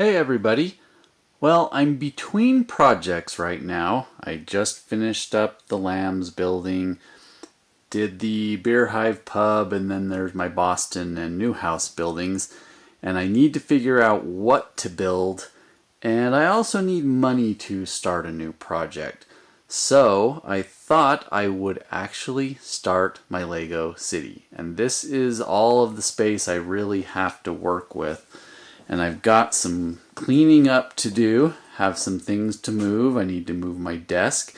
Hey everybody! Well, I'm between projects right now. I just finished up the Lambs building, did the Beer Hive pub, and then there's my Boston and Newhouse buildings. And I need to figure out what to build, and I also need money to start a new project. So I thought I would actually start my Lego city. And this is all of the space I really have to work with. And I've got some cleaning up to do, have some things to move. I need to move my desk,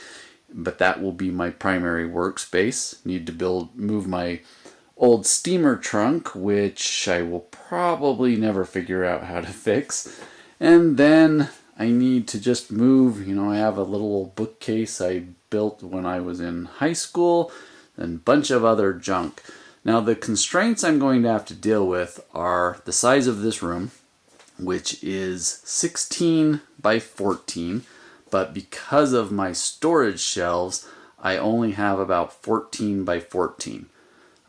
but that will be my primary workspace. Need to move my old steamer trunk, which I will probably never figure out how to fix. And then I need to just move, I have a little bookcase I built when I was in high school and a bunch of other junk. Now the constraints I'm going to have to deal with are the size of this room, which is 16 by 14, but because of my storage shelves, I only have about 14 by 14.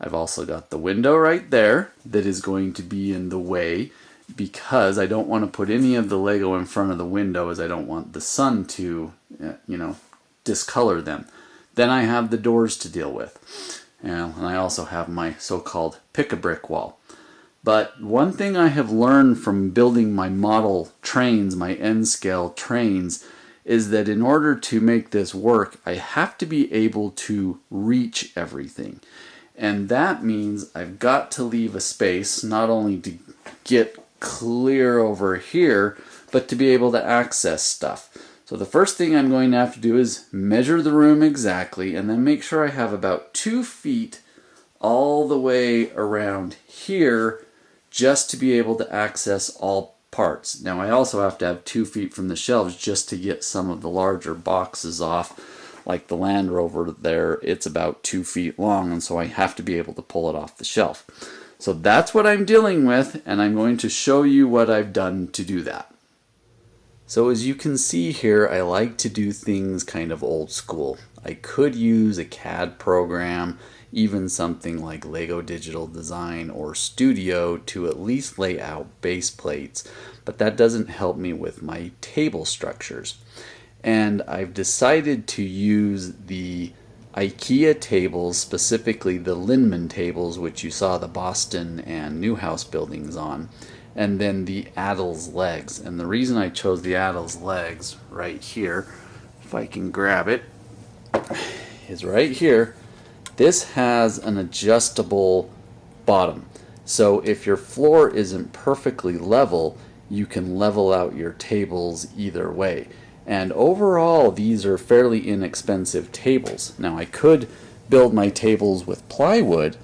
I've also got the window right there that is going to be in the way because I don't want to put any of the Lego in front of the window, as I don't want the sun to, discolor them. Then I have the doors to deal with. And I also have my so-called pick-a-brick wall. But one thing I have learned from building my model trains, my N-scale trains, is that in order to make this work, I have to be able to reach everything. And that means I've got to leave a space, not only to get clear over here, but to be able to access stuff. So the first thing I'm going to have to do is measure the room exactly, and then make sure I have about 2 feet all the way around here, just to be able to access all parts. Now I also have to have 2 feet from the shelves just to get some of the larger boxes off, like the Land Rover there. It's about 2 feet long, and so I have to be able to pull it off the shelf. So that's what I'm dealing with, and I'm going to show you what I've done to do that. So as you can see here, I like to do things kind of old school. I could use a CAD program, even something like Lego Digital Design or Studio, to at least lay out base plates, but that doesn't help me with my table structures. And I've decided to use the IKEA tables, specifically the Linmon tables, which you saw the Boston and Newhouse buildings on, and then the Adils legs. And the reason I chose the Adils legs right here, if I can grab it, is right here. This has an adjustable bottom. So if your floor isn't perfectly level, you can level out your tables either way. And overall, these are fairly inexpensive tables. Now I could build my tables with plywood,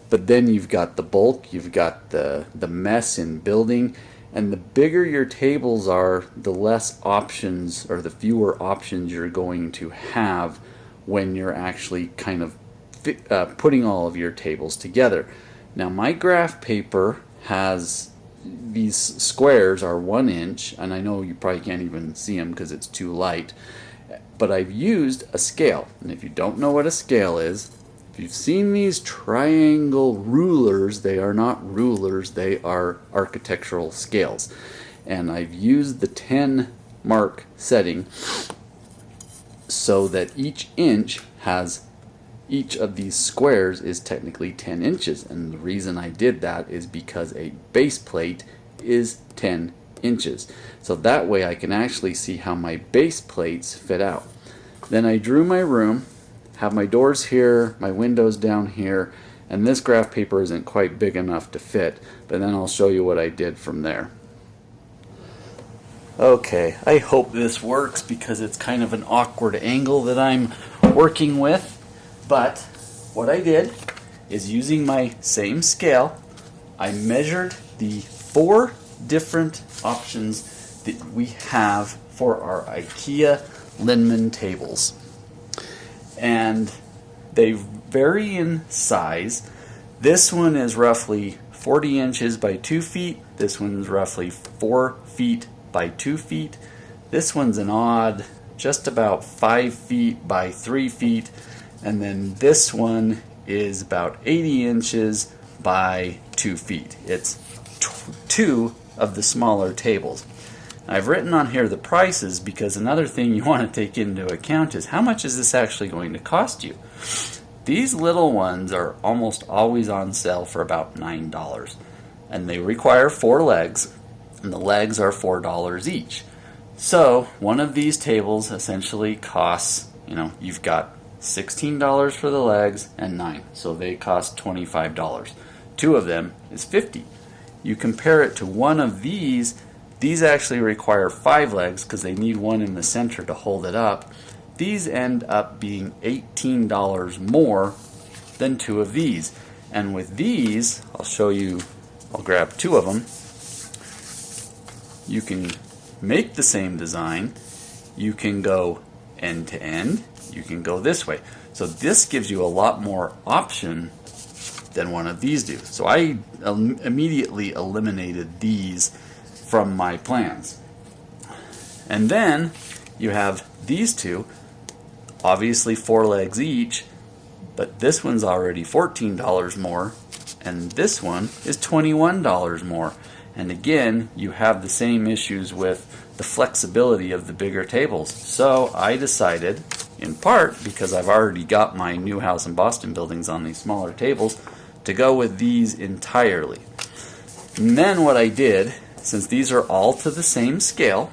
but then you've got the bulk, you've got the mess in building, and the bigger your tables are, the less options, or the fewer options you're going to have when you're actually kind of putting all of your tables together. Now my graph paper has, these squares are 1 inch, and I know you probably can't even see them because it's too light, but I've used a scale. And if you don't know what a scale is, if you've seen these triangle rulers, they are not rulers, they are architectural scales. And I've used the 10 mark setting so that each of these squares is technically 10 inches. And the reason I did that is because a base plate is 10 inches. So that way I can actually see how my base plates fit out. Then I drew my room, have my doors here, my windows down here, and this graph paper isn't quite big enough to fit, but then I'll show you what I did from there. Okay, I hope this works because it's kind of an awkward angle that I'm working with. But what I did is, using my same scale, I measured the 4 different options that we have for our IKEA Linmon tables. And they vary in size. This one is roughly 40 inches by 2 feet. This one is roughly 4 feet by 2 feet. This one's an odd, just about 5 feet by 3 feet. And then this one is about 80 inches by 2 feet. It's 2 of the smaller tables. I've written on here the prices because another thing you want to take into account is how much is this actually going to cost you. These little ones are almost always on sale for about $9, and they require 4 legs, and the legs are $4 each. So one of these tables essentially costs, you've got $16 for the legs and 9, so they cost $25. 2 of them is $50. You compare it to one of these actually require 5 legs because they need one in the center to hold it up. These end up being $18 more than 2 of these. And with these, I'll show you, I'll grab 2 of them. You can make the same design. You can go end to end. You can go this way. So this gives you a lot more option than one of these do. So I immediately eliminated these from my plans. And then you have these 2, obviously 4 legs each, but this one's already $14 more, and this one is $21 more. And again, you have the same issues with the flexibility of the bigger tables. So I decided, in part because I've already got my new house in Boston buildings on these smaller tables, to go with these entirely. And then what I did, since these are all to the same scale,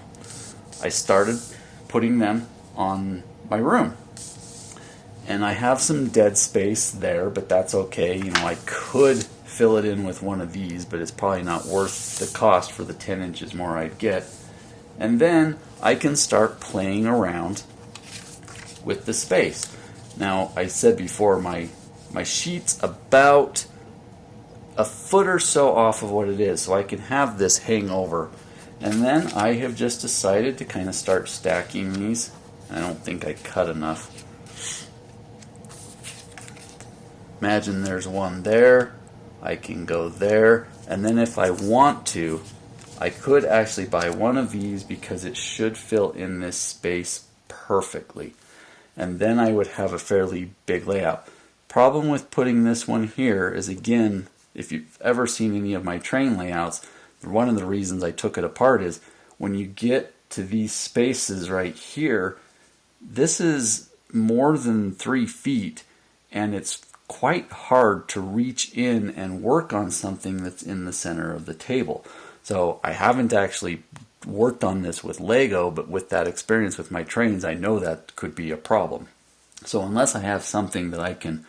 I started putting them on my room. And I have some dead space there, but that's okay. I could fill it in with one of these, but it's probably not worth the cost for the 10 inches more I'd get. And then I can start playing around with the space. Now, I said before, my sheet's about a foot or so off of what it is, so I can have this hang over. And then I have just decided to kind of start stacking these. I don't think I cut enough. Imagine there's one there. I can go there, and then if I want to, I could actually buy one of these because it should fill in this space perfectly. And then I would have a fairly big layout. Problem with putting this one here is, again, if you've ever seen any of my train layouts, one of the reasons I took it apart is when you get to these spaces right here, this is more than 3 feet, and it's quite hard to reach in and work on something that's in the center of the table. So I haven't actually worked on this with Lego, but with that experience with my trains, I know that could be a problem. So unless I have something that I can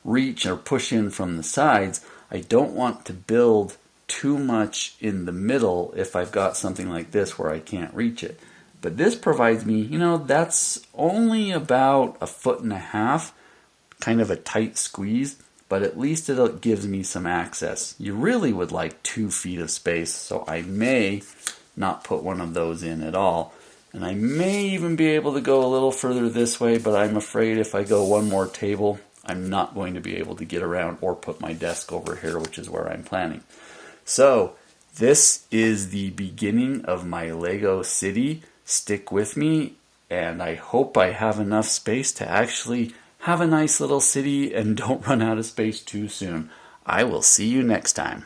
reach or push in from the sides, I don't want to build too much in the middle if I've got something like this where I can't reach it. But this provides me, that's only about 1.5 feet, kind of a tight squeeze, but at least it gives me some access. You really would like 2 feet of space, so I may not put one of those in at all. And I may even be able to go a little further this way, but I'm afraid if I go one more table, I'm not going to be able to get around or put my desk over here, which is where I'm planning. So this is the beginning of my Lego city. Stick with me, and I hope I have enough space to actually have a nice little city and don't run out of space too soon. I will see you next time.